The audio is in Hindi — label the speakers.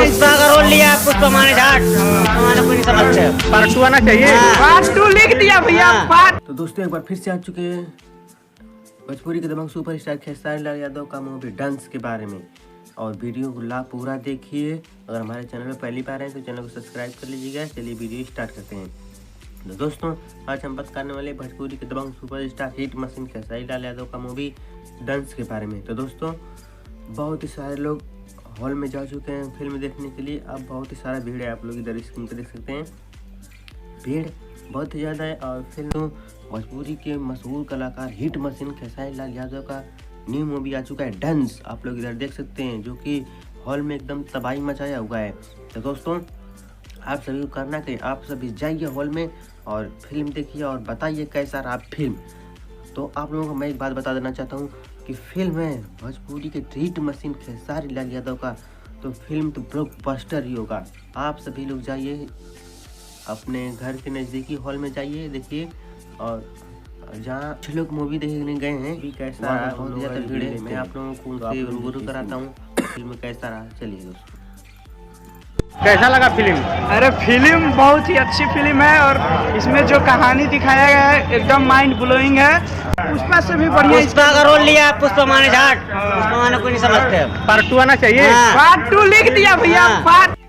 Speaker 1: पुष्पा का रोल लिया, पुष्पा माने झाट, माने कोई नहीं समझते।
Speaker 2: पार्ट 2 आना चाहिए।
Speaker 3: पार्ट 2 लिख दिया भैया। पार्ट
Speaker 4: तो दोस्तों एक बार फिर से आ चुके हैं भोजपुरी के दबंग सुपरस्टार खेसारी लाल यादव का मूवी डांस के बारे में। और वीडियो को पूरा देखिए। अगर हमारे चैनल में पहली बार हैं तो चैनल को सब्सक्राइब कर लीजिएगा। चलिए वीडियो स्टार्ट करते हैं। तो दोस्तों आज हम बात करने वाले भोजपुरी के दबंग superstar hit machine Khesari Lal Yadav का मूवी डांस के बारे में। तो दोस्तों बहुत ही सारे लोग हॉल में जा चुके हैं फिल्म देखने के लिए। अब बहुत ही सारा भीड़ है, आप लोग इधर स्क्रीन पर देख सकते हैं। भीड़ बहुत ही ज़्यादा है। और फिल्म तो भोजपुरी के मशहूर कलाकार हिट मशीन खेसारी लाल यादव का न्यू मूवी आ चुका है डांस, आप लोग इधर देख सकते हैं, जो कि हॉल में एकदम तबाही मचाया हुआ है। तो दोस्तों आप सभी को करना चाहिए, आप सभी जाइए हॉल में और फिल्म देखिए और बताइए कैसा रहा फिल्म। तो आप लोगों को मैं एक बात बता देना चाहता हूँ कि फिल्म है भोजपुरी के हिट मशीन खेसारी लाल यादव का, तो फिल्म तो ब्लॉकबस्टर ही होगा। आप सभी लोग जाइए अपने घर के नज़दीकी हॉल में जाइए देखिए। और जहाँ कुछ लोग मूवी देखने गए हैं भी कैसा रहा, बहुत ज़्यादा भीड़ है। मैं आप लोगों को उनसे रूबरू कराता हूँ फिल्म कैसा रहा। चलिए दोस्तों
Speaker 2: कैसा लगा फिल्म?
Speaker 3: अरे फिल्म बहुत ही अच्छी फिल्म है और इसमें जो कहानी दिखाया गया है एकदम माइंड ब्लोइंग है। पुष्पा से भी बढ़िया
Speaker 1: पुष्पा का रोल लिया, पुष्पा माने झाट, पुष्पा माने कोई नहीं समझते।
Speaker 2: पार्ट 2 आना चाहिए।
Speaker 3: पार्ट 2 लिख दिया भैया। पार्ट